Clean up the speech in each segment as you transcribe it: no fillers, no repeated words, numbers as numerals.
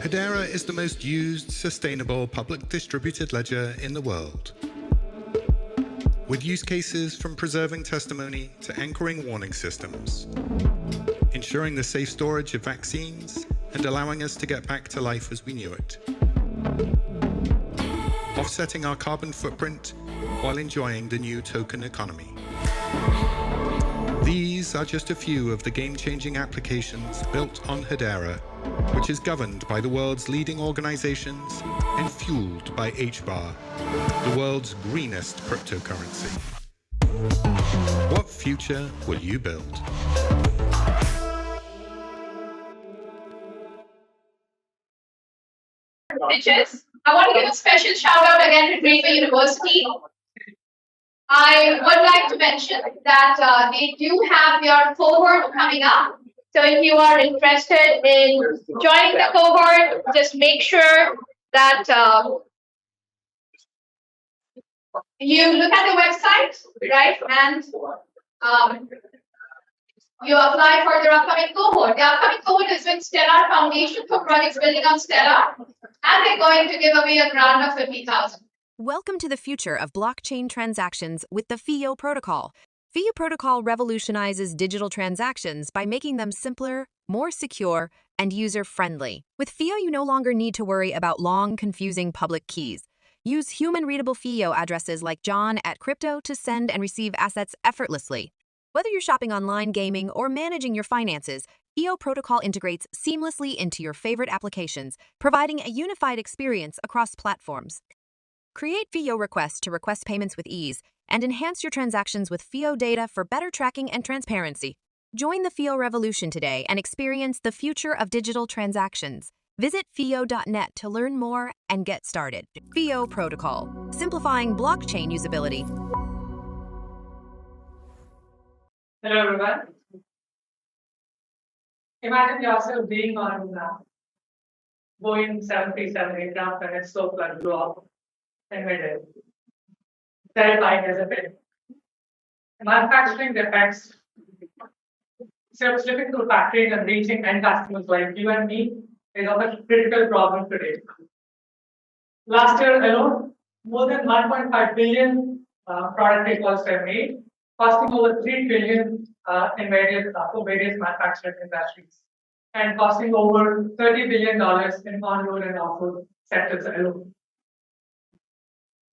Hedera is the most used, sustainable public distributed ledger in the world, with use cases from preserving testimony to anchoring warning systems, ensuring the safe storage of vaccines, and allowing us to get back to life as we knew it, offsetting our carbon footprint while enjoying the new token economy. These are just a few of the game-changing applications built on Hedera, which is governed by the world's leading organizations and fueled by HBAR, the world's greenest cryptocurrency. What future will you build? Bitches. I want to give a special shout out again to Draper University. I would like to mention that they do have your cohort coming up. So if you are interested in joining the cohort, just make sure that you look at the website, right? And you apply for the upcoming cohort. The upcoming cohort is with Stellar Foundation for projects building on Stellar. And they're going to give away a grant of 50,000. Welcome to the future of blockchain transactions with the FIO protocol. FIO protocol revolutionizes digital transactions by making them simpler, more secure, and user-friendly. With FIO, you no longer need to worry about long, confusing public keys. Use human-readable FIO addresses like John@crypto to send and receive assets effortlessly. Whether you're shopping online, gaming, or managing your finances, FIO protocol integrates seamlessly into your favorite applications, providing a unified experience across platforms. Create FIO requests to request payments with ease, and enhance your transactions with FIO data for better tracking and transparency. Join the FIO revolution today and experience the future of digital transactions. Visit FIO.net to learn more and get started. FIO protocol, simplifying blockchain usability. Hello everyone. Imagine yourself being on Boeing 737 aircraft and its so-called blew up in midair. Terrifying as a bit. Manufacturing defects, slipping through factories and reaching end customers like you and me is of a critical problem today. Last year alone, more than 1.5 billion product recalls were made, costing over 3 trillion in various manufacturing industries, and costing over $30 billion in on-road and off-road sectors alone.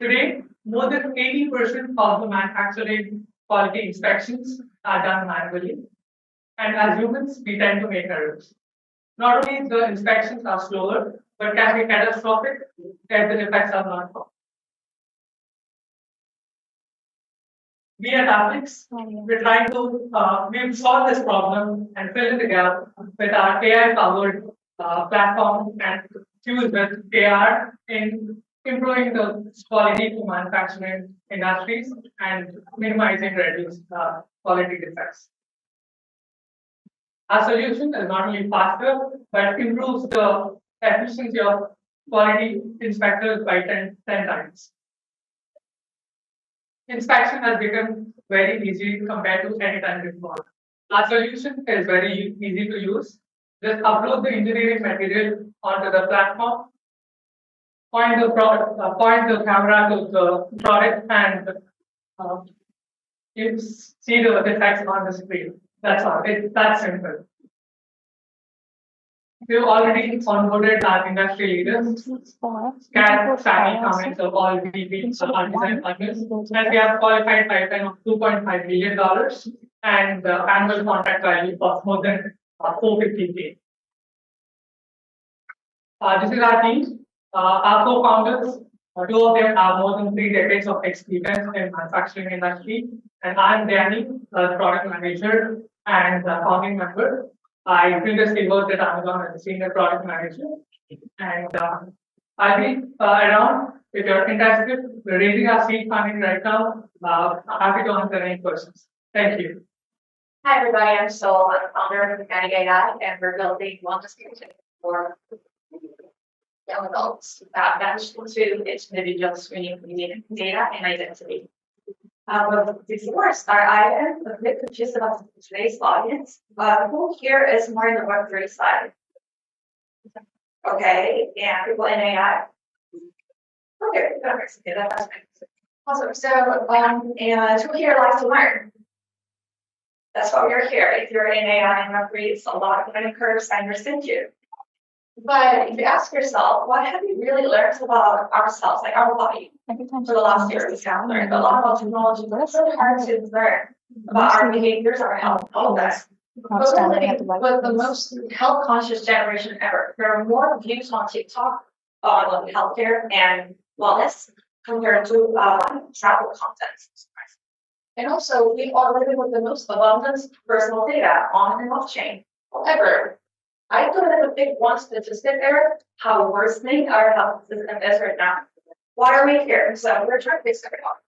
Today, more than 80% of the manufacturing quality inspections are done manually, and as humans, we tend to make errors. Not only the inspections are slower, but can be catastrophic if the defects are not found. We at Applix, we're trying to we've solved this problem and fill in the gap with our AI-powered platform and fused with AR in improving the quality for manufacturing industries and minimizing reduced quality defects. Our solution is not only faster, but improves the efficiency of quality inspectors by 10 times. Inspection has become very easy compared to any time before. Our solution is very easy to use. Just upload the engineering material onto the platform, point the camera to the product, and you see the defects on the screen. That's all. It's that simple. We've already onboarded our industry leaders, scan savvy comments of all VPs of our design partners, and we have qualified pipeline of $2.5 million and annual contract value of more than $450K. This is our team. Our co-founders, two of them have more than 3 decades of experience in manufacturing industry, and I'm Danny, the product manager and founding member. I previously worked at Amazon as a senior product manager, and I'll be around if you're interested. We're raising our seed funding right now. Happy to answer any questions. Thank you. Hi everybody, I'm Sol. I'm founder of Mimetic AI, and we're building wellness solutions for young adults that match to individual screening data and identity. But before I start, I am a bit confused about today's audience. Who here is more in the Web3 side? Okay, and people in AI. Okay, that's awesome. So, and who here likes to learn? That's why we're here. If you're in AI and creates a lot of learning curves, I understand you. But if you ask yourself, what have you really learned about ourselves, like our body? For the last year, we have learned a lot about technology, but it's really hard to learn about our behaviors, our health, all of that. But we're living with the most health conscious generation ever. There are more views on TikTok on healthcare and wellness compared to travel content. And also, we are living with the most abundant personal data on and off chain. However, I put in a big one statistic there, how worsening our health system is right now. Why are we here? So we're trying to fix it up.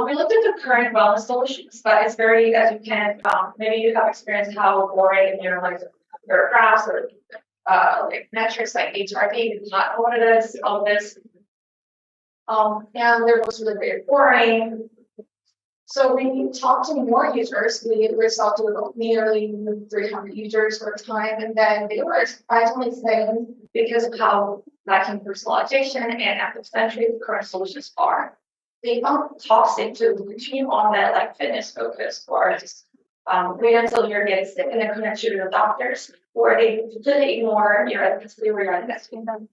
We looked at the current wellness solutions, but it's very, as you can, maybe you have experienced how boring, like your graphs or like metrics like HRV, you do not know what it is, all this. And they're most really very boring. So we talked to more users. We talked to nearly 300 users for a time, and then they were surprisingly saying, because of how lacking personalization and app-centric the current solutions are, they found toxic to continue on that like fitness focus, or just wait until you're getting sick and then connect you to the doctors, or they completely ignore your efficacy or your investing them.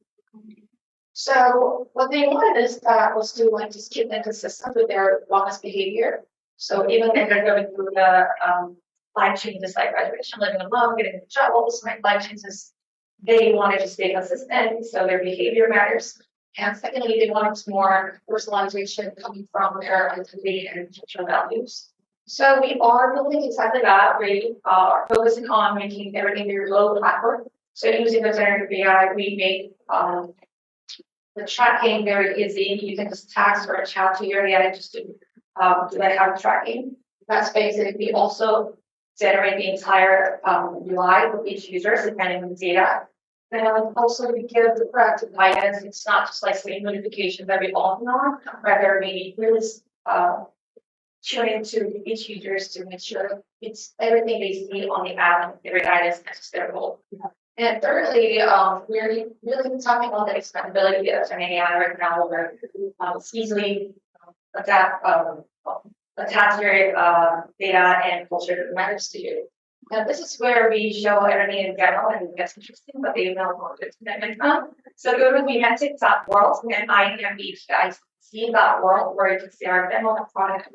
So what they wanted is was to like just keep them consistent with their wellness behavior. So even if they're going through the life changes like graduation, living alone, getting into trouble, life changes, they wanted to stay consistent, so their behavior matters. And secondly, they wanted more personalization coming from their identity and cultural values. So we are building exactly that. We are focusing on making everything very low platform. So using the generative AI, we make the tracking very easy. You can just text or chat to your AI just to do that kind of tracking. That's basic. We also generate the entire UI for each user depending on the data. And also we give the proactive guidance. It's not just like same notifications that we all know, rather we really tune into each users to make sure it's everything they see on the app, every guidance matches their goal. And thirdly, we're really talking about the expandability of an AI right now, where it's easily attach your data and culture that matters to you. And this is where we show everything in general, and it gets interesting, but they know more good commitment from. So go to mimetic.world, and I can be guys see that world where you can see our demo and product.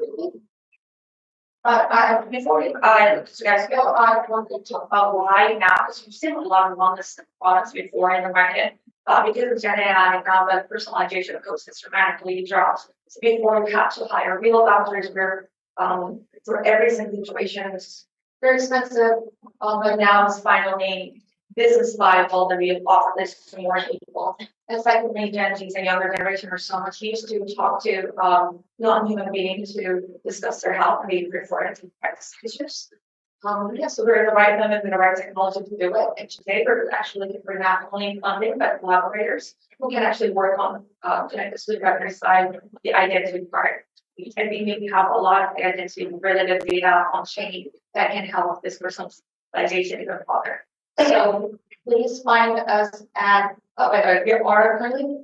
But before you guys go, I want to talk about why now, because we've seen a lot of wellness products before in the market. Because of Gen AI, now the personalization of codes systematically drops. So before we had to hire real doctors where for every single situation it's very expensive, but now it's finally business viable that we offer this to more people. And secondly, Gen Zs and younger generation are so much used to talk to non-human beings to discuss their health and be referred to practice issues. So we're in the right moment with the right technology to do it. And today we're actually looking for not only funding, but collaborators who can actually work on the revenue side, the identity part. And we maybe have a lot of identity related data on chain that can help this personalization even further. So please find us at we are currently.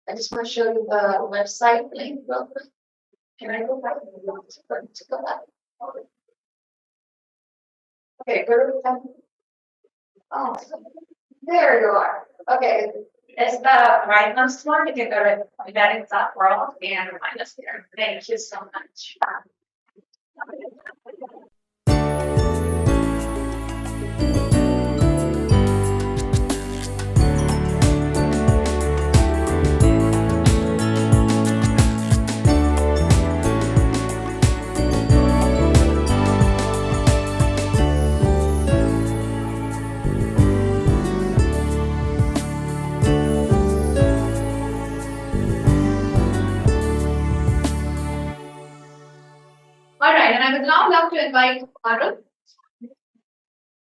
I just want to show you the website link real quick. Can I go back? To go back. Okay, go to the oh, there you are. Okay, it's the rightmost one. You can go to mimetic.world and find us there. Thank you so much. All right, and I would now love to invite Arun.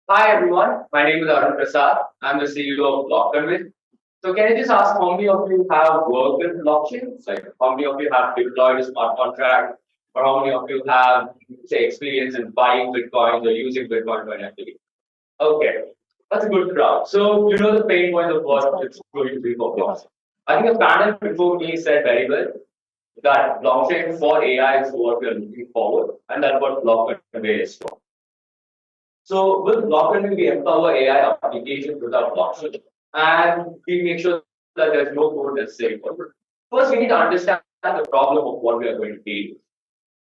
Hi everyone, my name is Arun Prasad. I'm the CEO of Convey. So can I just ask how many of you have worked with blockchains? Like how many of you have deployed a smart contract, or how many of you have, say, experience in buying Bitcoin or using Bitcoin for an activity? Okay. That's a good crowd. So you know the pain point of what it's going to be for blockchain. I think the panel before me said very well that blockchain for AI is what we are looking forward, and that's what block convey is for. So with block convey, we empower AI applications with our blockchain, and we make sure that there's no code necessary for it. First, we need to understand the problem of what we are going to deal with.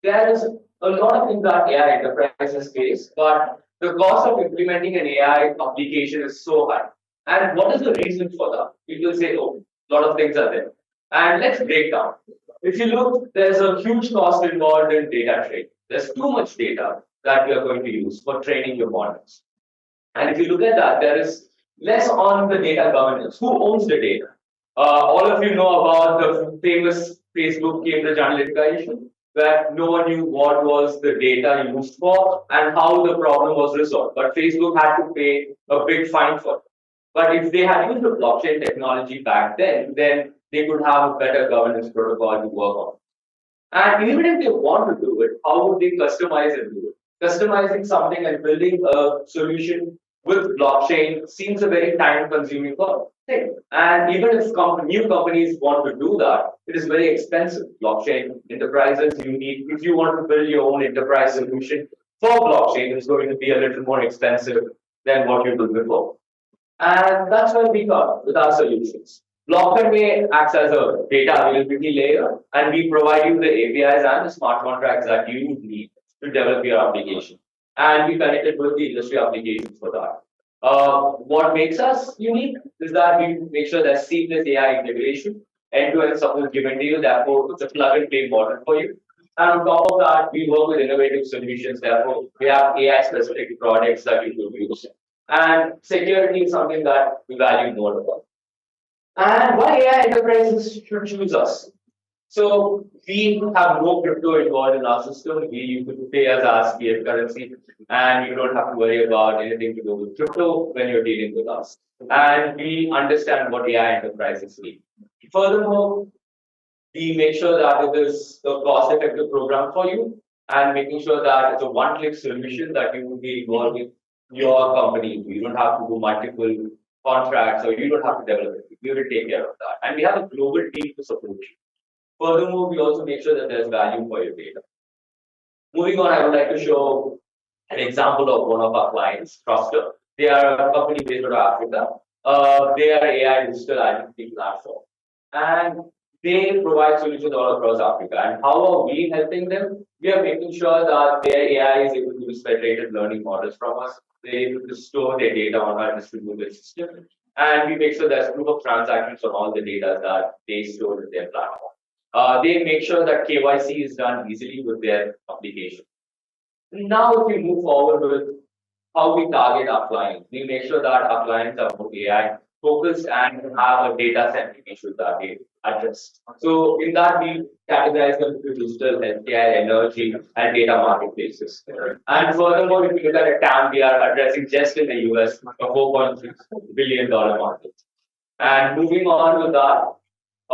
There is a lot of things that AI enterprises face, but the cost of implementing an AI application is so high. And what is the reason for that? People say, oh, a lot of things are there. And let's break down. If you look, there's a huge cost involved in data training. There's too much data that we are going to use for training your models. And if you look at that, there is less on the data governance. Who owns the data? All of you know about the famous Facebook Cambridge Analytica issue, where no one knew what was the data used for and how the problem was resolved. But Facebook had to pay a big fine for it. But if they had used the blockchain technology back then they could have a better governance protocol to work on. And even if they want to do it, how would they customize and do it? Customizing something and building a solution with blockchain seems a very time-consuming thing. And even if new companies want to do that, it is very expensive. Blockchain enterprises, if you want to build your own enterprise solution for blockchain, it's going to be a little more expensive than what you did before. And that's where we come with our solutions. Block Convey acts as a data availability layer, and we provide you the APIs and the smart contracts that you need to develop your application. And we connect it with the industry applications for that. What makes us unique is that we make sure there's seamless AI integration, end-to-end support given to you. Therefore, it's a plug-and-play model for you. And on top of that, we work with innovative solutions. Therefore, we have AI-specific products that you could use. And security is something that we value more about. And why AI enterprises should choose us? So we have no crypto involved in our system. You could pay us as fiat currency, and you don't have to worry about anything to do with crypto when you're dealing with us. And we understand what AI enterprises need. Furthermore, we make sure that it is a cost-effective program for you, and making sure that it's a one-click solution that you will be involved with your company. You don't have to do multiple contracts, or you don't have to develop it. We will take care of that. And we have a global team to support you. Furthermore, we also make sure that there's value for your data. Moving on, I would like to show an example of one of our clients, Truster. They are a company based out of Africa. They are an AI digital identity platform. And they provide solutions all across Africa. And how are we helping them? We are making sure that their AI is able to use federated learning models from us. They're able to store their data on our distributed system. And we make sure there's proof of transactions on all the data that they store in their platform. They make sure that KYC is done easily with their application. Now, if we move forward with how we target our clients, we make sure that our clients are more AI focused and have a data centric issue that they address. So, in that, we categorize them into digital, healthcare, energy, and data marketplaces. And furthermore, if you look at a TAM, we are addressing just in the US a $4.6 billion market. And moving on with that,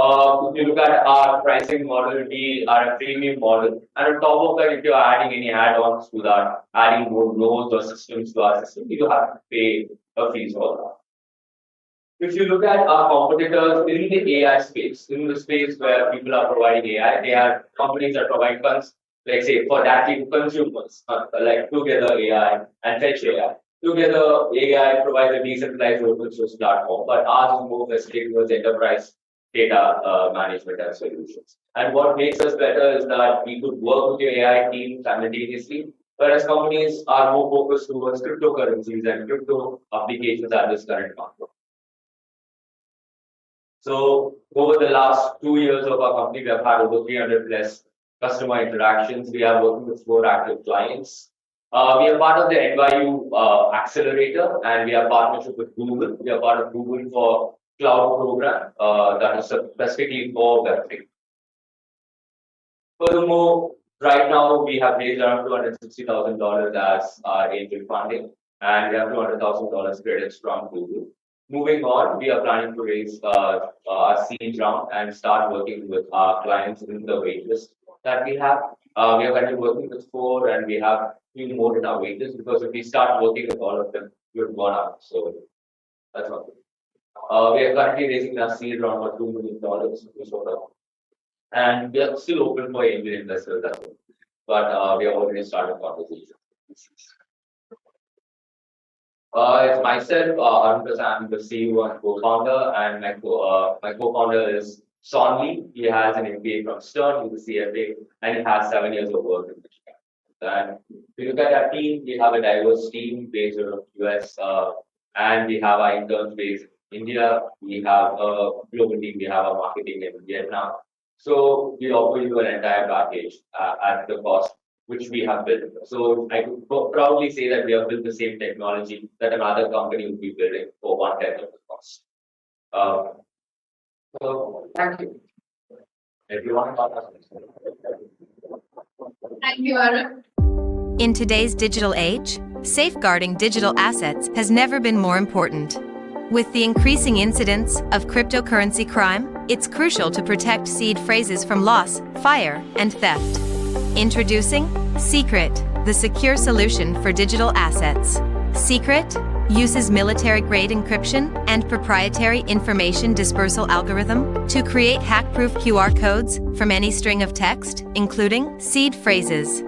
if you look at our pricing model, we are a premium model. And on top of that, if you're adding any add-ons to that, adding more nodes or systems to our system, you have to pay a fee for that. If you look at our competitors in the AI space, in the space where people are providing AI, they are companies that provide funds, like say for that consumers, like Together AI and Fetch AI. Together AI provides a decentralized open source platform, but ours is more specific towards enterprise data management and solutions. And what makes us better is that we could work with your AI team simultaneously, whereas companies are more focused towards cryptocurrencies and crypto applications at this current market. So over the last 2 years of our company, we have had over 300 plus customer interactions. We are working with 4 active clients. We are part of the NYU Accelerator, and we are partnership with Google. We are part of Google for Cloud program that is specifically for Web3. Furthermore, right now we have raised around $260,000 as our angel funding, and we have $200,000 credits from Google. Moving on, we are planning to raise our seed round and start working with our clients in the waitlist that we have. We are currently working with 4, and we have 2 more in our waitlist, because if we start working with all of them, would burn out. So that's not good. We are currently raising our seed round for $2 million, and we are still open for angel investors as well. But we have already started conversations. It's myself, Arun Prasad, I'm the CEO and co-founder, and my co-founder is Son Lee. He has an MBA from Stern, he's a CFA, and he has 7 years of work in Michigan. And if you look at our team, we have a diverse team based out of US, and we have our interns based in India. We have a global team, we have a marketing in Vietnam. So we offer you an entire package at the cost which we have built. So I could proudly say that we have built the same technology that another company would be building for 1/10 of the cost. So thank you. Everyone. Thank you, Arun. In today's digital age, safeguarding digital assets has never been more important. With the increasing incidence of cryptocurrency crime, it's crucial to protect seed phrases from loss, fire, and theft. Introducing Secret, the secure solution for digital assets. Secret uses military-grade encryption and proprietary information dispersal algorithm to create hack-proof QR codes from any string of text, including seed phrases.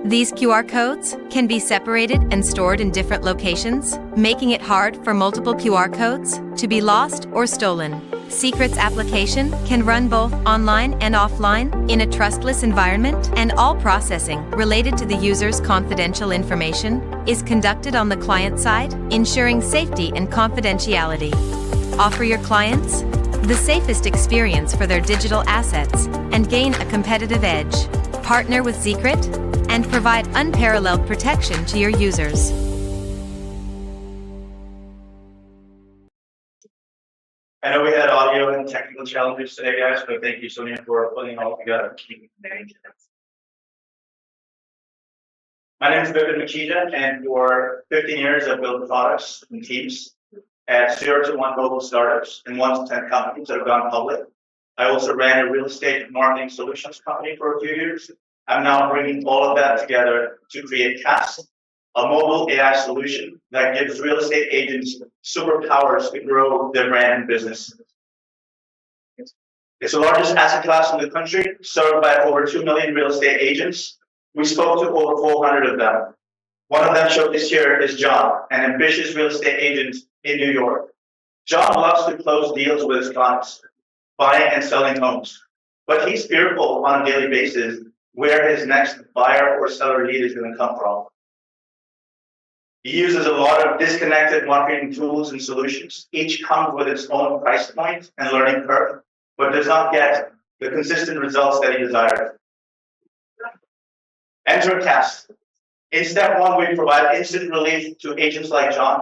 These QR codes can be separated and stored in different locations, making it hard for multiple QR codes to be lost or stolen. Secret's application can run both online and offline in a trustless environment, and all processing related to the user's confidential information is conducted on the client side, ensuring safety and confidentiality. Offer your clients the safest experience for their digital assets and gain a competitive edge. Partner with Secret and provide unparalleled protection to your users. I know we had audio and technical challenges today, guys, but thank you, Sonia, for putting it all together. My name is Vipin Machida, and for 15 years, I've built products and teams at 0 to 1 global startups and 1 to 10 companies that have gone public. I also ran a real estate marketing solutions company for a few years. I'm now bringing all of that together to create KAST, a mobile AI solution that gives real estate agents superpowers to grow their brand and business. It's the largest asset class in the country, served by over 2 million real estate agents. We spoke to over 400 of them. One of them showcased here is John, an ambitious real estate agent in New York. John loves to close deals with his clients, buying and selling homes, but he's fearful on a daily basis where his next buyer or seller lead is going to come from. He uses a lot of disconnected marketing tools and solutions. Each comes with its own price point and learning curve, but does not get the consistent results that he desires. Enter KAST. In step 1, we provide instant relief to agents like John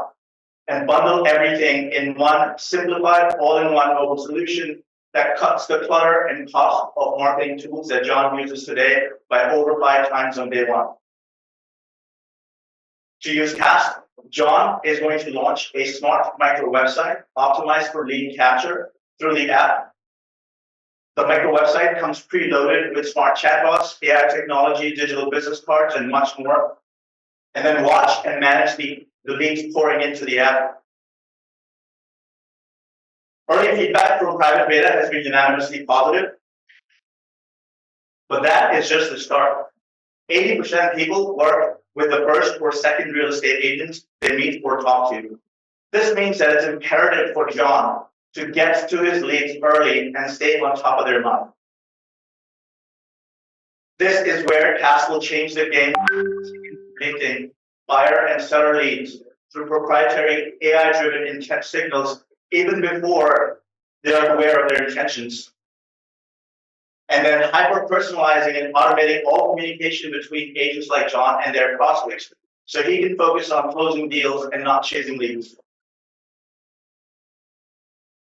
and bundle everything in one simplified, all-in-one mobile solution that cuts the clutter and cost of marketing tools that John uses today by over 5 times on day 1. To use KAST, John is going to launch a smart micro website optimized for lead capture through the app. The micro website comes preloaded with smart chatbots, AI technology, digital business cards, and much more. And then watch and manage the leads pouring into the app. Early feedback from private beta has been unanimously positive, but that is just the start. 80% of people work with the first or second real estate agents they meet or talk to. This means that it's imperative for John to get to his leads early and stay on top of their mind. This is where KAST will change the game, predicting buyer and seller leads through proprietary AI-driven intent signals even before they're aware of their intentions. And then hyper-personalizing and automating all communication between agents like John and their prospects, so he can focus on closing deals and not chasing leads.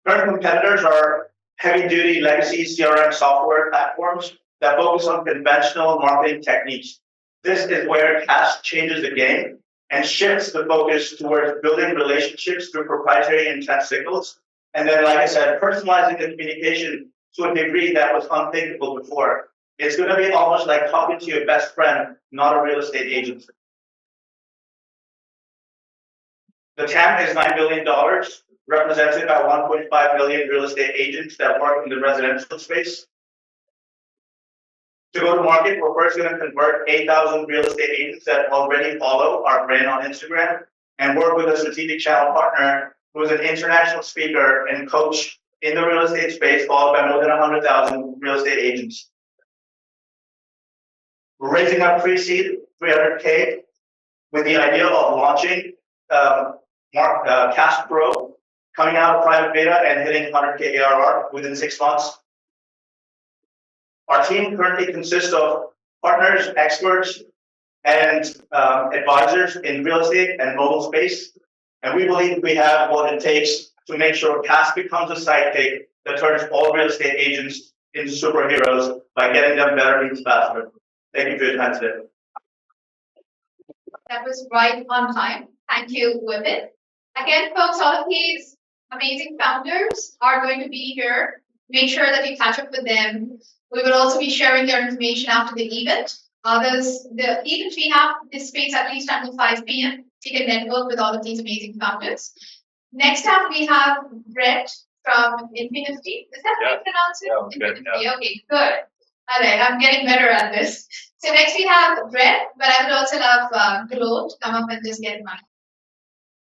Current competitors are heavy-duty legacy CRM software platforms that focus on conventional marketing techniques. This is where KAST changes the game and shifts the focus towards building relationships through proprietary intent signals. And then, like I said, personalizing the communication to a degree that was unthinkable before. It's going to be almost like talking to your best friend, not a real estate agent. The TAM is $9 billion, represented by 1.5 million real estate agents that work in the residential space. To go to market, we're first going to convert 8,000 real estate agents that already follow our brand on Instagram and work with a strategic channel partner who is an international speaker and coach in the real estate space, followed by more than 100,000 real estate agents. We're raising our pre-seed 300K with the idea of launching KAST Pro, coming out of private beta and hitting 100K ARR within 6 months. Our team currently consists of partners, experts, and advisors in real estate and mobile space. And we believe we have what it takes to make sure KAST becomes a sidekick that turns all real estate agents into superheroes by getting them better leads faster. Thank you for your time today. That was right on time. Thank you, Vipin. Again, folks, all of these amazing founders are going to be here. Make sure that you catch up with them. We will also be sharing your information after the event. The event we have this space at least until 5 p.m. You can network with all of these amazing founders. Next up, we have Brett from Infinity. Is that how you pronounce it? Yeah, Infinity. Okay, good. All right, I'm getting better at this. So next we have Brett, but I would also love Glo to come up and just get mine.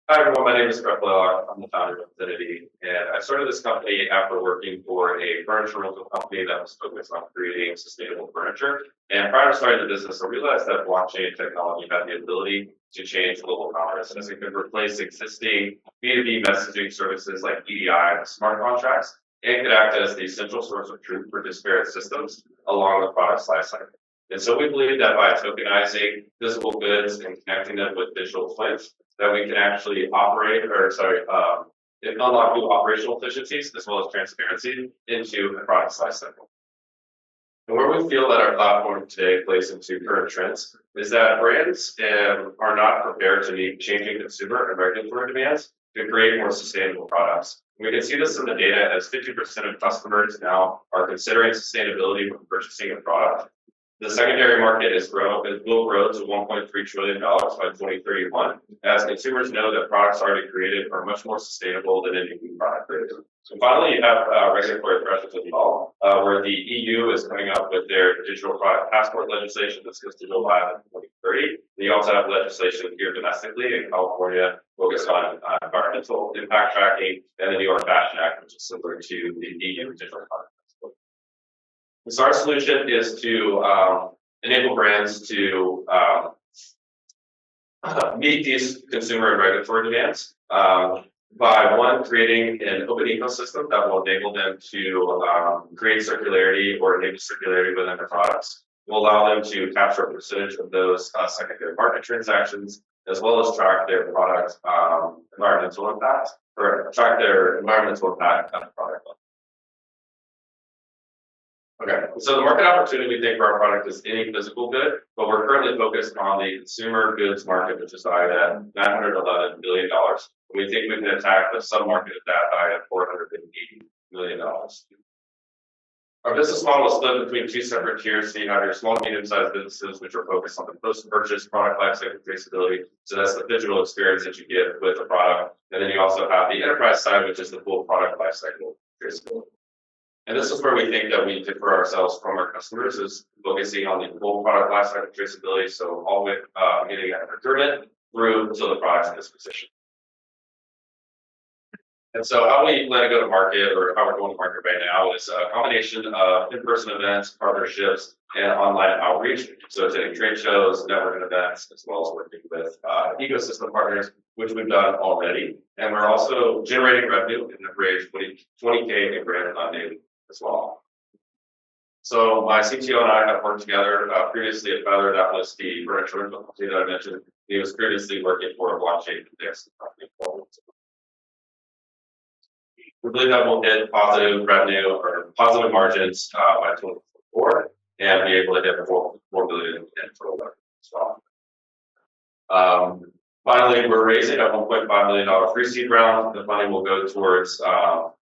Hi everyone, my name is Brett Blaylock. I'm the founder of Infinity, and I started this company after working for a furniture rental company that was focused on creating sustainable furniture. And prior to starting the business, I realized that blockchain technology had the ability to change global commerce, as it could replace existing B2B messaging services like EDI and smart contracts, and could act as the central source of truth for disparate systems along the product's lifecycle. And so we believe that by tokenizing physical goods and connecting them with digital twins, that we can actually unlock new operational efficiencies as well as transparency into a product's lifecycle. And where we feel that our platform today plays into current trends is that brands are not prepared to meet changing consumer and regulatory demands to create more sustainable products. We can see this in the data as 50% of customers now are considering sustainability when purchasing a product. The secondary market will grow to $1.3 trillion by 2031, as consumers know that products already created are much more sustainable than any new product created. So finally, you have regulatory pressures as well, where the EU is coming up with their digital product passport legislation that's supposed to go live in 2030. You also have legislation here domestically in California focused on environmental impact tracking, and the New York Fashion Act, which is similar to the EU digital product passport. So our solution is to enable brands to meet these consumer and regulatory demands by one, creating an open ecosystem that will enable them to create circularity or enable circularity within their products. Will allow them to capture a percentage of those secondary market transactions, as well as track their product environmental impact, or track their environmental impact on the product level. Okay, so the market opportunity we think for our product is any physical good, but we're currently focused on the consumer goods market, which is valued at $911 billion. We think we can attack the sub-market of that by $480 million. Our business model is split between two separate tiers. So you have your small and medium-sized businesses, which are focused on the post-purchase product lifecycle traceability. So that's the digital experience that you get with the product. And then you also have the enterprise side, which is the full product lifecycle traceability. And this is where we think that we differ ourselves from our customers, is focusing on the full product lifecycle traceability. So all the way getting at procurement through to the product's disposition. And so how we plan to go to market, or how we're going to market right now, is a combination of in-person events, partnerships, and online outreach. So attending trade shows, networking events, as well as working with ecosystem partners, which we've done already. And we're also generating revenue in the range 20K in brand funding as well. So my CTO and I have worked together previously at Feather. That was the furniture rental company that I mentioned. He was previously working for a blockchain company. We believe that we'll hit positive revenue or positive margins by 2024 and be able to hit $4 billion in total revenue as well. Finally, we're raising a $1.5 million pre-seed round. The money will go towards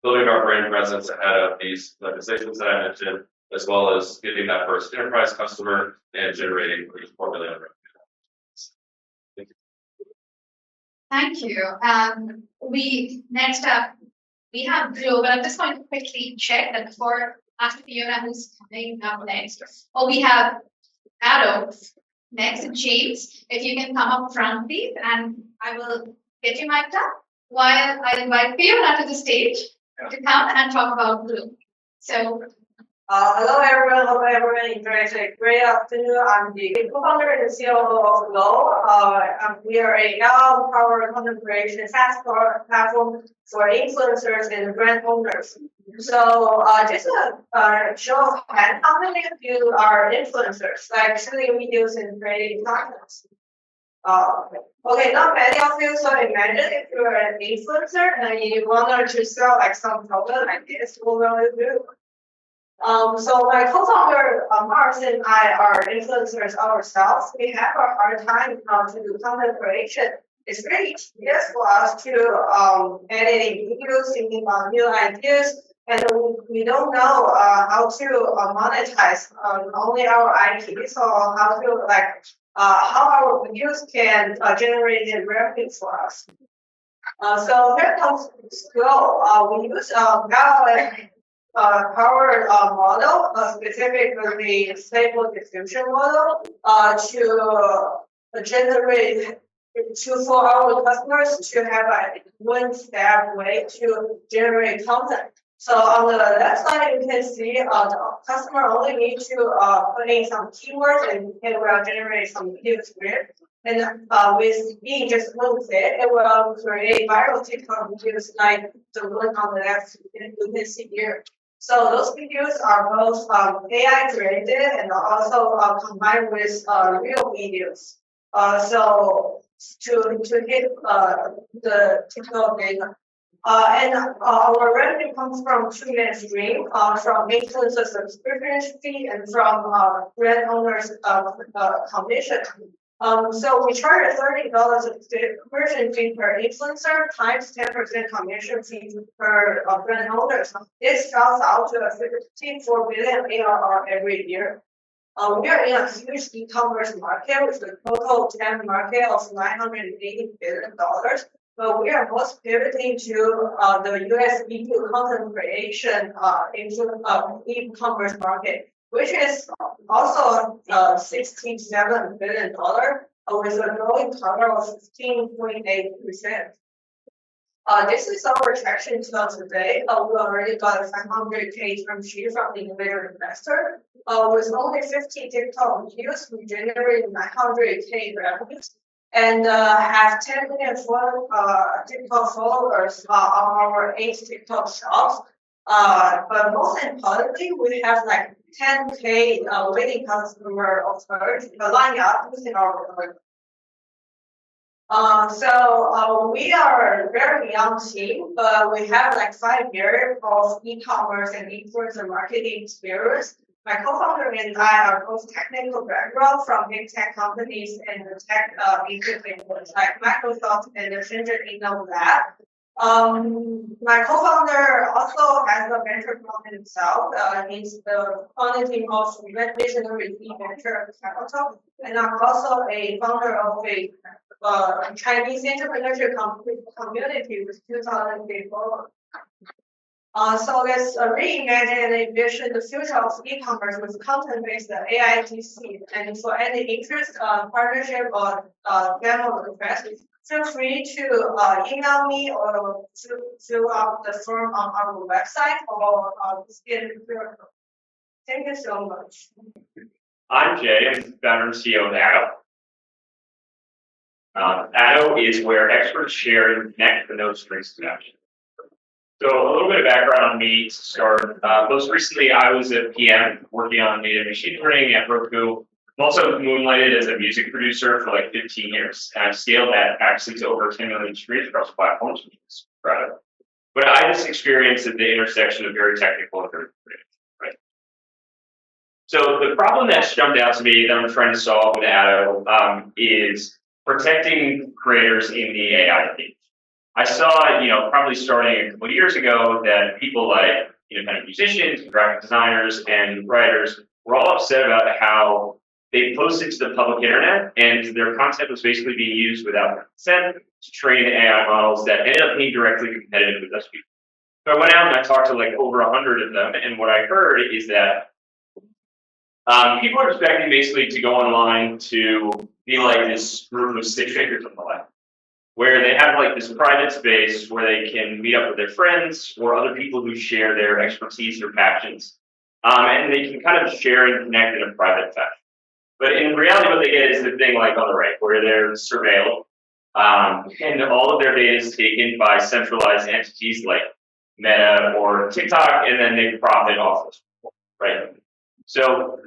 building our brand presence ahead of these legislations that I mentioned, as well as getting that first enterprise customer and generating $4 million revenue. Thank you. Thank you. We next up we have Drew, but I'm just going to quickly check that before asking Fiona who's coming up next. Oh, we have Addo next, and James. If you can come up front, please, and I will get you mic'd up while I invite Fiona to the stage to come and talk about Blue. So. Hello everyone, hope everyone enjoys a great afternoon. I'm the co-founder and CEO of Glow. We are a LLM-powered content creation SaaS platform for influencers and brand owners. So just a show of hands, how many of you are influencers, like shooting videos and creating content? Okay, not many of you, so imagine if you're an influencer and you wanted to sell like some token like this, what will you do? So my co-founder Mars and I are influencers ourselves. We have a hard time to do content creation. It's very tedious for us to editing videos, thinking about new ideas, and we don't know how to monetize only our IP, so how to how our videos can generate revenue for us. So here comes Glow. We use LLM powered model, specifically stable diffusion model, to generate for our customers to have a one-step way to generate content. So on the left side, you can see the customer only need to put in some keywords and it will generate some video script. And with being just one click, it will create viral TikTok videos like the one on the left you can see here. So those videos are both AI created and also combined with real videos. So to hit the TikTok data. And our revenue comes from two main streams, from influencer subscription fee and from brand owners commission. So we charge $30 subscription fee per influencer times 10% commission fee per brand owner. This comes out to a 54 billion ARR every year. We are in a huge e-commerce market with a total TAM market of $980 billion. But we are most pivoting to the US EU content creation into e-commerce market, which is also $67 billion with a growing target of 15.8%. This is our traction till today. We already got a 500K term sheet from the Innovator investor. With only 50 TikTok videos, we generated 900K revenues and have 10 million TikTok followers on our 8 TikTok shops. But most importantly, we have like 10K waiting customer offers lining up using our product. So we are a very young team, but we have like 5 years of e-commerce and influencer marketing experience. My co-founder and I are both technical background from big tech companies and the tech incubators like Microsoft and the Shenzhen Inno Lab. My co-founder also has a venture fund himself. He's the founding team of Visionary Venture Capital, and I'm also a founder of a Chinese entrepreneurship community with 2,000 people. So let's reimagine and envision the future of e-commerce with content-based AIGC. And for any interest, partnership, or demo request, feel free to email me or fill out the form on our website or scan the QR code. Thank you so much. I'm Jay. I'm the founder and CEO of Addo. Addo is where experts share and connect with no strings attached. So a little bit of background on me to start. Most recently, I was a PM working on native machine learning at Roku. I'm also moonlighted as a music producer for like 15 years, and I've scaled that actually to over 10 million streams across platforms, which is proud of. But I just experienced at the intersection of very technical and very creative, right? So the problem that's jumped out to me that I'm trying to solve with Addo is protecting creators in the AI age. I saw, probably starting a couple of years ago that people like independent musicians, graphic designers, and writers were all upset about how they posted to the public internet, and their content was basically being used without consent to train AI models that ended up being directly competitive with us people. So I went out and I talked to like over 100 of them, and what I heard is that people are expecting basically to go online to be like this group of stick figures on the left, where they have like this private space where they can meet up with their friends or other people who share their expertise or passions. And they can kind of share and connect in a private fashion. But in reality, what they get is the thing like on the right, where they're surveilled, and all of their data is taken by centralized entities like Meta or TikTok, and then they profit off this, right? So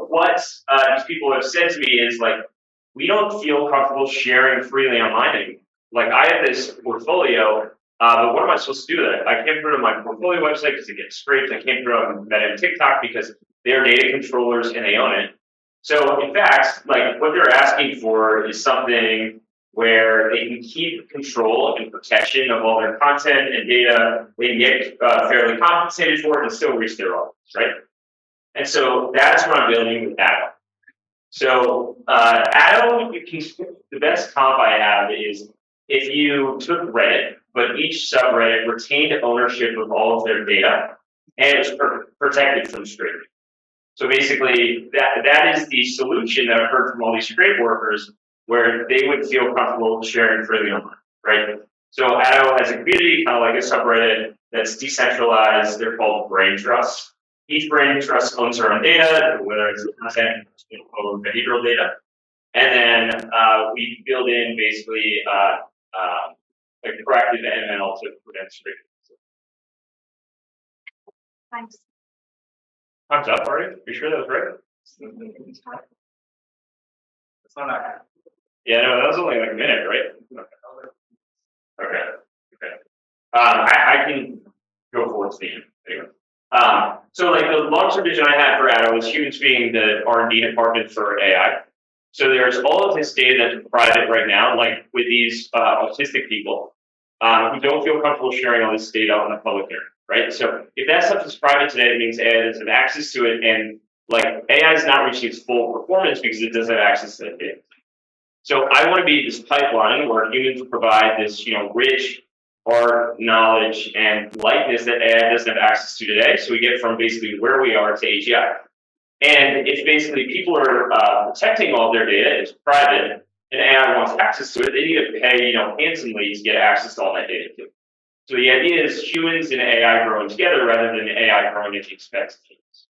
what these people have said to me is like, we don't feel comfortable sharing freely online anymore. Like I have this portfolio, but what am I supposed to do with it? I can't put it on my portfolio website because it gets scraped. I can't put it on Meta and TikTok because they're data controllers and they own it. So in fact, like what they're asking for is something where they can keep control and protection of all their content and data. They can get fairly compensated for it and still reach their audience, right? And so that's what I'm building with Addo. So Addo, the best comp I have is if you took Reddit, but each subreddit retained ownership of all of their data and it was protected from scraping. So basically, that is the solution that I've heard from all these scrape workers, where they would feel comfortable sharing freely online, right? So Addo has a community, kind of like a subreddit that's decentralized. They're called brain trusts. Each brain trust owns their own data, whether it's content or behavioral data. And then we build in basically like proactive ML to prevent scraping. Thanks. Time's up, are you sure that was right? It's not like Yeah, no, that was only like a minute, right? Okay. I can go forward to the end. Anyway. So like the long-term vision I had for Addo was humans being the R&D department for AI. So there's all of this data that's private right now, like with these autistic people who don't feel comfortable sharing all this data on the public internet, right? So if that stuff is private today, it means AI doesn't have access to it, and like AI is not reaching its full performance because it doesn't have access to that data. So I want to be this pipeline where humans provide this, rich art, knowledge, and likeness that AI doesn't have access to today. So we get from basically where we are to AGI. And if basically people are protecting all their data, it's private, and AI wants access to it, they need to pay, handsomely to get access to all that data too. So the idea is humans and AI growing together rather than AI growing at the expense of humans.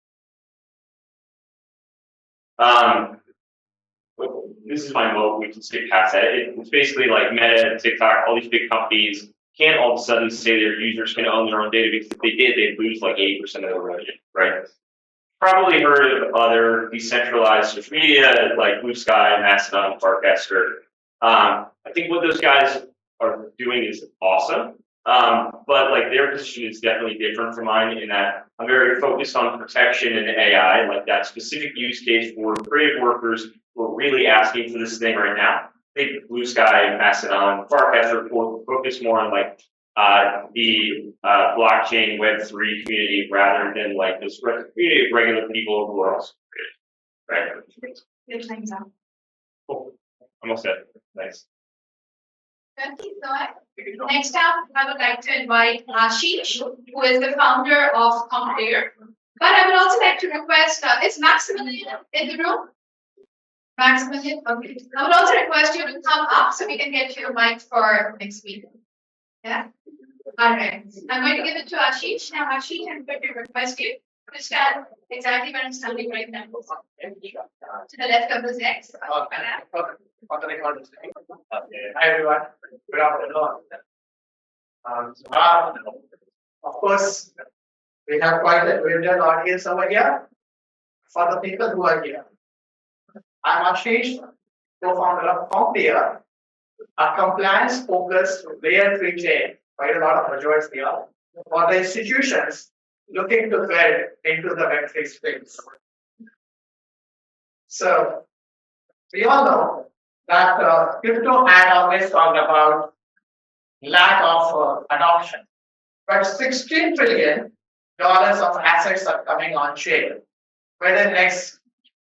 This is my moat. We can skip past that. It's basically like Meta, TikTok, all these big companies can't all of a sudden say their users can own their own data, because if they did, they'd lose like 80% of their revenue, right? Probably heard of other decentralized social media like Blue Sky, Mastodon, Farcaster. I think what those guys are doing is awesome, but like their position is definitely different from mine in that I'm very focused on protection and AI, like that specific use case for creative workers who are really asking for this thing right now. I think Blue Sky, Mastodon, Farcaster focus more on like the blockchain Web3 community rather than like this community of regular people who are also creative, right? Good time's up. Cool. Almost set. Thanks. Thank you, so next up, I would like to invite Ashish, who is the founder of Complere. But I would also like to request, is Maximilian in the room? Maximilian, okay. I would also request you to come up so we can get you a mic for next meeting. Yeah? All right. I'm going to give it to Ashish. Now, Ashish, I'm going to request you to stand exactly where I'm standing right now. To the left of the X. Hi everyone, good afternoon. Of course, we have quite a brilliant audience over here. For the people who are here, I'm Ashish, co-founder of Complere, a compliance-focused layer 3 chain. Quite a lot of rejoice here for the institutions looking to build into the Web3 space. So we all know that crypto had always talked about lack of adoption, but $16 trillion of assets are coming on chain. within next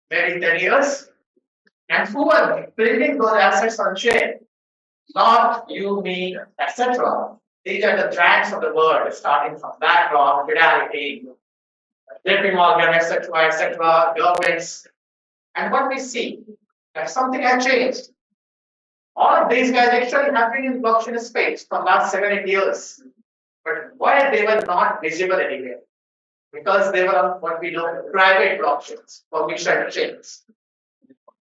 maybe 10 years. And who are building those assets on chain? Not you, me, etc. These are the giants of the world, starting from BlackRock, Fidelity, JP Morgan, etc., governments. And what we see, that something has changed. All of these guys actually have been in blockchain space for last 7-8 years. But why they were not visible anywhere? Because they were on what we know private blockchains, permission chains.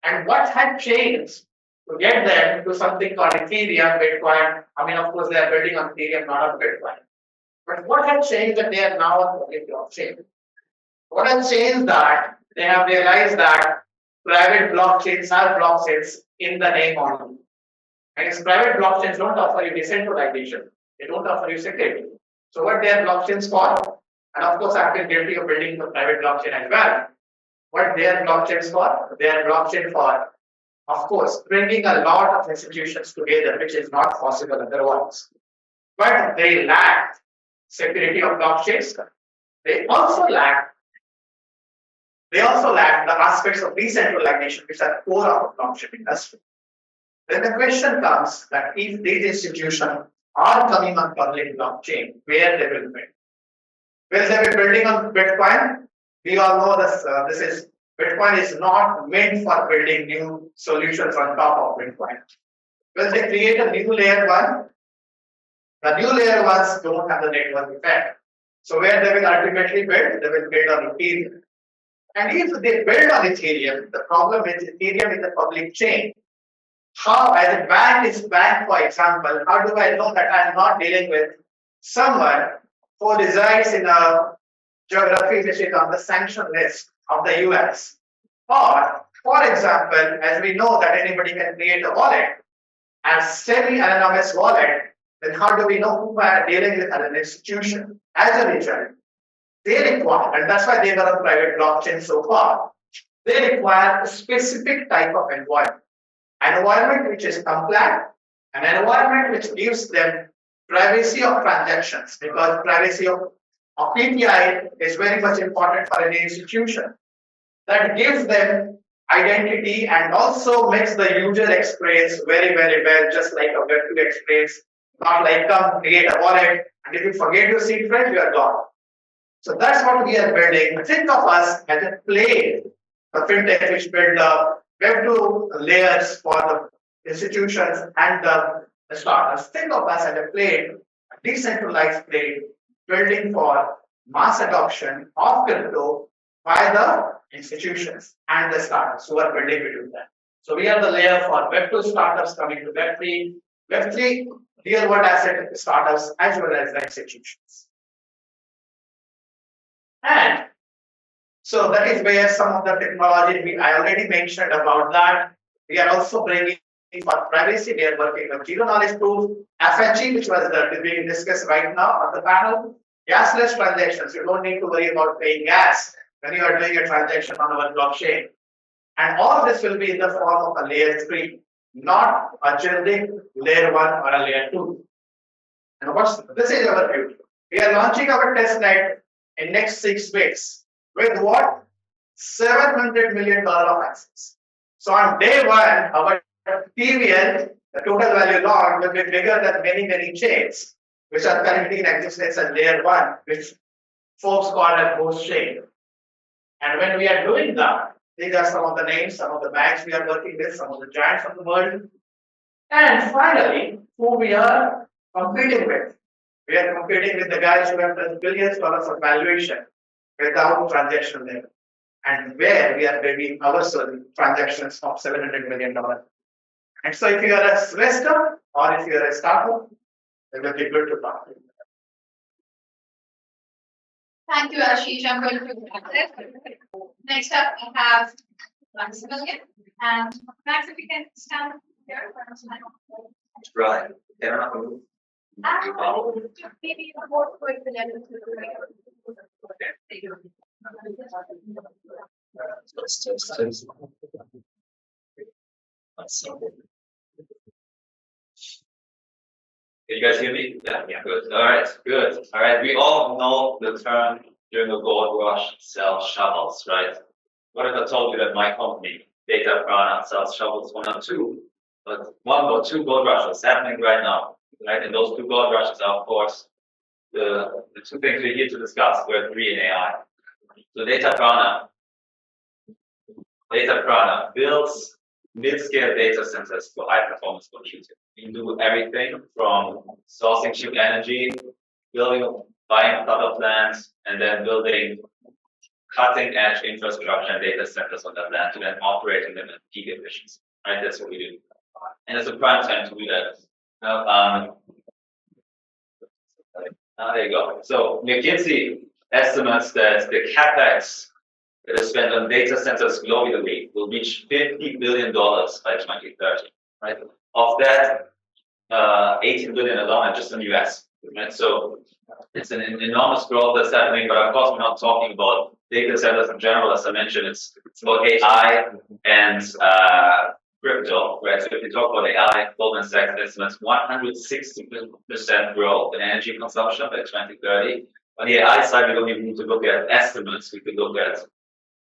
And what had changed to get them to something called Ethereum, Bitcoin? I mean, of course, they are building on Ethereum, not on Bitcoin. But what had changed that they are now on public blockchain? What has changed that they have realized that private blockchains are blockchains in the name only. And its private blockchains don't offer you decentralization. They don't offer you security. So what they are blockchains for? And of course, I've been guilty of building the private blockchain as well. What they are blockchains for? They are blockchain for, of course, bringing a lot of institutions together, which is not possible otherwise. But they lack security of blockchains. They also lack the aspects of decentralization, which are core of the blockchain industry. Then the question comes that if these institutions are coming on public blockchain, where they will build? Will they be building on Bitcoin? We all know this. Bitcoin is not meant for building new solutions on top of Bitcoin. Will they create a new layer one? The new layer ones don't have the network effect. So where they will ultimately build, they will build on Ethereum. And if they build on Ethereum, the problem is Ethereum is a public chain. How, as a bank, for example, how do I know that I'm not dealing with someone who resides in a geography which is on the sanction list of the US? Or, for example, as we know that anybody can create a wallet, as semi-anonymous wallet, then how do we know who we are dealing with as an institution? As a result, they require, and that's why they were on private blockchain so far, they require a specific type of environment. An environment which is compliant, an environment which gives them privacy of transactions, because privacy of PPI is very much important for any institution. That gives them identity and also makes the user experience very, very well, just like a Web2 experience, not like come create a wallet, and if you forget your seed phrase, you are gone. So that's what we are building. Think of us as a play, the fintech which build the Web2 layers for the institutions and the startups. Think of us as a play, a decentralized play, building for mass adoption of crypto by the institutions and the startups who are building between them. So we are the layer for Web2 startups coming to Web3 real world asset startups as well as the institutions. And so that is where some of the technology I already mentioned about that. We are also bringing for privacy. We are working on zero knowledge proof, FHE, which was being discussed right now on the panel. Gasless transactions. You don't need to worry about paying gas when you are doing a transaction on our blockchain. And all of this will be in the form of a layer 3, not a generic layer 1 or a layer 2. And this is our future. We are launching our testnet in next 6 weeks. With what? $700 million of access. So on day 1, our TVL, the total value logged, will be bigger than many, many chains, which are currently in existence as layer 1, which folks call a ghost chain. And when we are doing that, these are some of the names, some of the banks we are working with, some of the giants of the world. And finally, who we are competing with. We are competing with the guys who have done billions of dollars of valuation without transaction level, and where we are building our transactions of $700 million. And so if you are a investor or if you are a startup, it will be good to talk to you. Thank you, Ashish. I'm going to next up we have Maximilian. And Max, if you can stand here. Right. Maybe more quick than Can you guys hear me? Yeah, good. All right, good. All right, we all know the term during the gold rush sell shovels, right? What if I told you that my company, Data Prana, sells shovels 1 or 2, but 1 or 2 gold rushes happening right now, right? And those 2 gold rushes are, of course, the 2 things we're here to discuss. We're 3 in AI. So Data Prana builds mid-scale data centers for high-performance computing. You do everything from sourcing cheap energy, buying plot land, and then building cutting-edge infrastructure and data centers on that land, and then operating them at peak efficiency. Right, that's what we do, and it's a prime time to do that. Now, there you go. So McKinsey estimates that the capex that is spent on data centers globally will reach $50 billion by 2030. Right, of that, 18 billion alone just in the US. Right, so it's an enormous growth that's happening. But of course, we're not talking about data centers in general. As I mentioned, it's about AI and crypto. Right, so if you talk about AI, Goldman Sachs estimates 160% growth in energy consumption by 2030. On the AI side, we don't even need to look at estimates. We could look at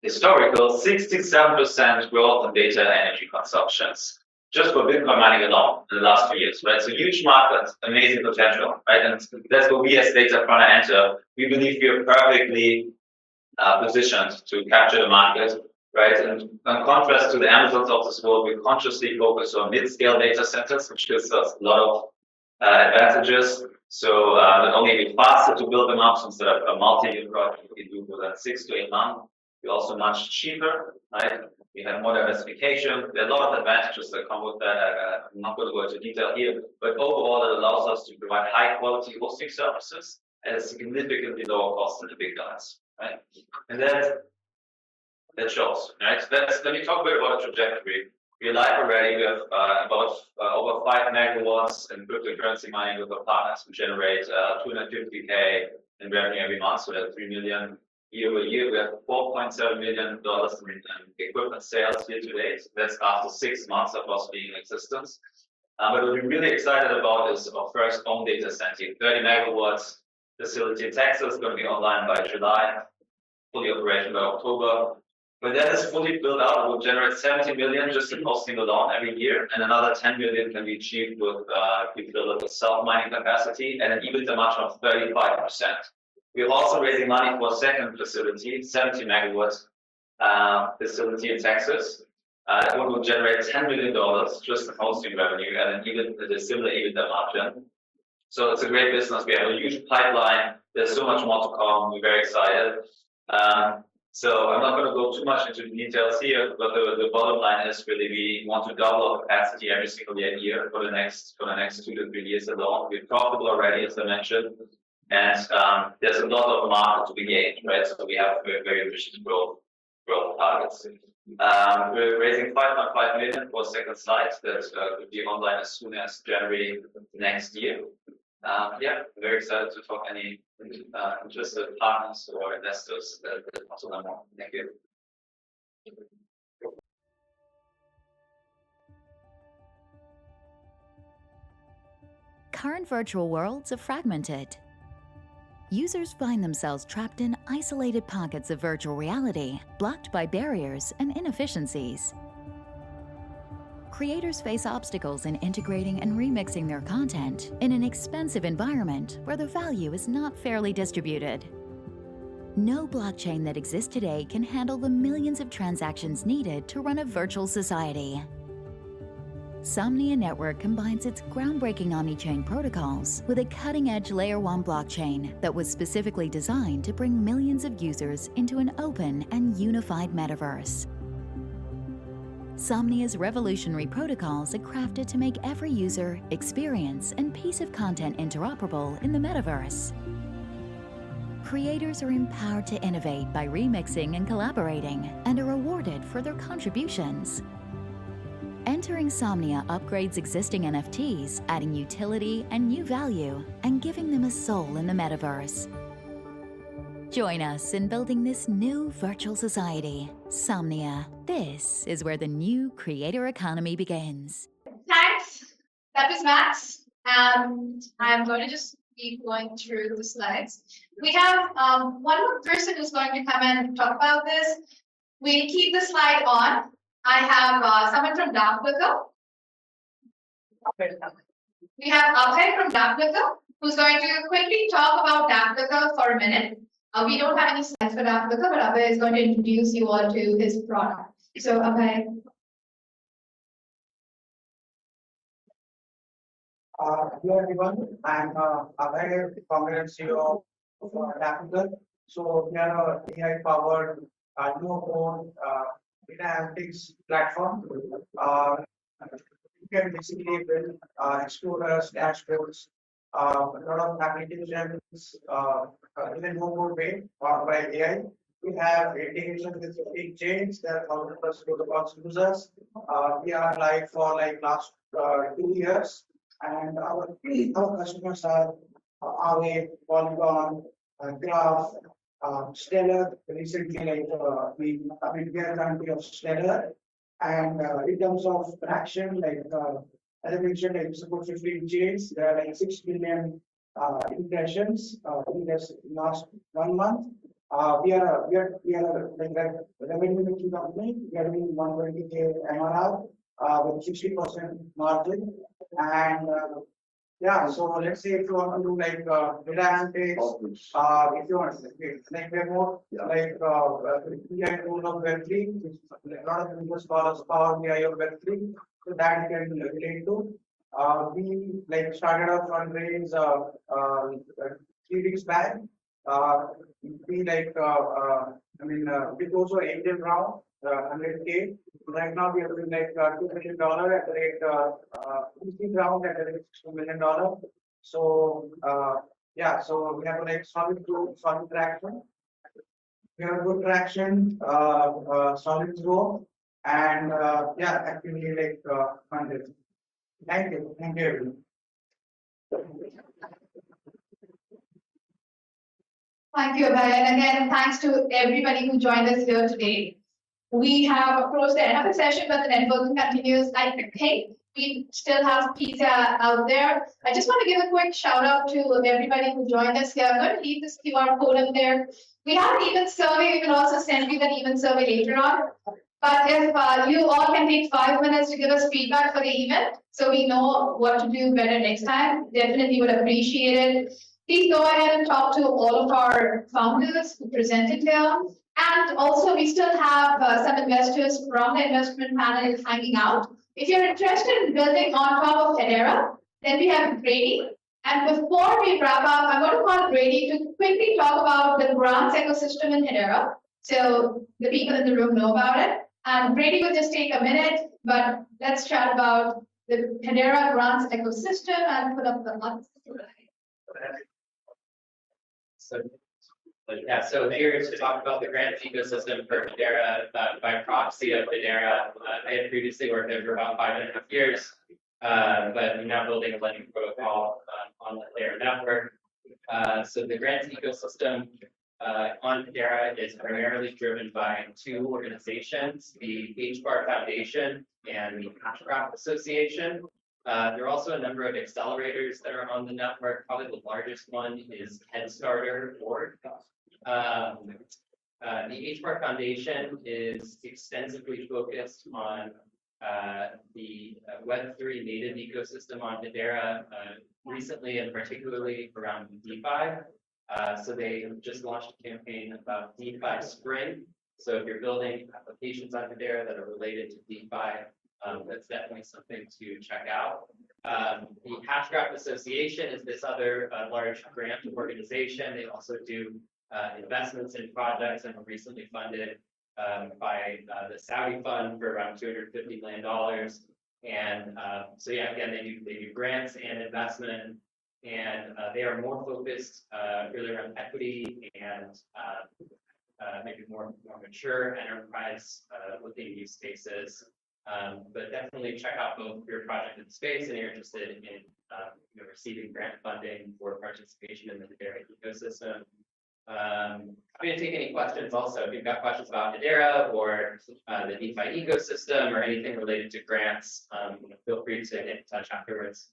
historical 67% growth in data energy consumptions just for Bitcoin mining alone in the last 2 years, right? So huge market, amazing potential, right? And that's where we as Data Prana enter. We believe we are perfectly positioned to capture the market, right? And in contrast to the Amazons of this world, we consciously focus on mid-scale data centers, which gives us a lot of advantages. So not only are we faster to build them up, instead of a multi-year project, we can do within 6 to 8 months. We're also much cheaper, right? We have more diversification. There are a lot of advantages that come with that. I'm not going to go into detail here, but overall, it allows us to provide high-quality hosting services at a significantly lower cost than the big guys, right? And that shows, right? Let me talk a bit about the trajectory. We're live already. We have about over 5 megawatts in cryptocurrency mining with our partners. We generate 250K in revenue every month, so that's 3 million. Year over year, we have $4.7 million in equipment sales year to date. That's after 6 months of us being in existence. But what we're really excited about is our first own data center, 30 megawatts facility in Texas, going to be online by July, fully operational by October. When that is fully built out, it will generate 70 million just in hosting alone every year, and another 10 million can be achieved with if you fill it with self-mining capacity and an EBITDA margin of 35%. We're also raising money for a second facility, 70 megawatts facility in Texas. It will generate $10 million just in hosting revenue and a similar EBITDA margin. So it's a great business. We have a huge pipeline. There's so much more to come. We're very excited. So I'm not going to go too much into the details here, but the bottom line is really we want to double our capacity every single year for the next 2 to 3 years alone. We're profitable already, as I mentioned. And there's a lot of market to be gained, right? So we have very efficient growth targets. We're raising 5.5 million for a second site that could be online as soon as January next year. Yeah, very excited to talk any interested partners or investors that want to learn more. Thank you. Current virtual worlds are fragmented. Users find themselves trapped in isolated pockets of virtual reality, blocked by barriers and inefficiencies. Creators face obstacles in integrating and remixing their content in an expensive environment where the value is not fairly distributed. No blockchain that exists today can handle the millions of transactions needed to run a virtual society. Somnia Network combines its groundbreaking omni-chain protocols with a cutting-edge Layer 1 blockchain that was specifically designed to bring millions of users into an open and unified metaverse. Somnia's revolutionary protocols are crafted to make every user, experience, and piece of content interoperable in the metaverse. Creators are empowered to innovate by remixing and collaborating, and are rewarded for their contributions. Entering Somnia upgrades existing NFTs, adding utility and new value, and giving them a soul in the metaverse. Join us in building this new virtual society. Somnia. This is where the new creator economy begins. Thanks. That was Max. And I'm going to just keep going through the slides. We have one more person who's going to come and talk about this. We'll keep the slide on. I have someone from Draper. We have Abhay from Draper, who's going to quickly talk about Draper for a minute. We don't have any slides for Draper, but Abhay is going to introduce you all to his product. So Abhay. Hello everyone, I'm Abhay, founder and CEO of Draper. So we are an AI-powered no-code data analytics platform. You can basically build explorers, dashboards, a lot of applications in a no-code way or by AI. We have integrations with 15 chains that are 1,000 plus protocols users. We are live for like last 2 years. And our customers are Aave, Polygon, Graph, Stellar. Recently, like we are currently of Stellar. And in terms of traction, like as I mentioned, like support 15 chains. There are like 6 million impressions in this last 1 month. We are like a revenue making company. We are doing 120K MRR with 60% margin. And yeah, so let's say if you want to do like data analytics, if you want like we're more like BI tool of Web3, a lot of users call us Power BI of Web3, so that you can relate to. We like started our fundraise 3 weeks back. We like we also angel round 100K. Right now we are doing like $2 million at the rate round at the rate $2 million. So yeah, so we have like solid growth, solid traction. We have good traction, solid growth, and yeah, actually like funded. Thank you everyone. Thank you, Abhay. And again, thanks to everybody who joined us here today. We have approached the end of the session, but the networking continues. I think we still have pizza out there. I just want to give a quick shout out to everybody who joined us here. I'm going to leave this QR code up there. We have an event survey. We will also send you that event survey later on. But if you all can take 5 minutes to give us feedback for the event, so we know what to do better next time, definitely would appreciate it. Please go ahead and talk to all of our founders who presented here. And also, we still have some investors from the investment panel hanging out. If you're interested in building on top of Hedera, then we have Brady. And before we wrap up, I'm going to call Brady to quickly talk about the grants ecosystem in Hedera, so the people in the room know about it. And Brady will just take a minute, but let's chat about the Hedera grants ecosystem and put up the months. So here to talk about the grant ecosystem for Hedera by proxy of Hedera. I had previously worked there for about 5.5 years, but I'm now building a lending protocol on the Hedera network. So the grants ecosystem on Hedera is primarily driven by 2 organizations, the HBAR Foundation and the Hashgraph Association. There are also a number of accelerators that are on the network. Probably the largest one is Headstarter.org. The HBAR Foundation is extensively focused on the Web3 native ecosystem on Hedera, recently and particularly around DeFi. So they just launched a campaign about DeFi Spring. So if you're building applications on Hedera that are related to DeFi, that's definitely something to check out. The Hashgraph Association is this other large grant organization. They also do investments in projects and were recently funded by the Saudi fund for around $250 million. And so yeah, again, they do grants and investment, and they are more focused really around equity and maybe more mature enterprise looking use cases. But definitely check out both your project in the space and you're interested in receiving grant funding for participation in the Hedera ecosystem. Happy to take any questions also. If you've got questions about Hedera or the DeFi ecosystem or anything related to grants, feel free to get in touch afterwards.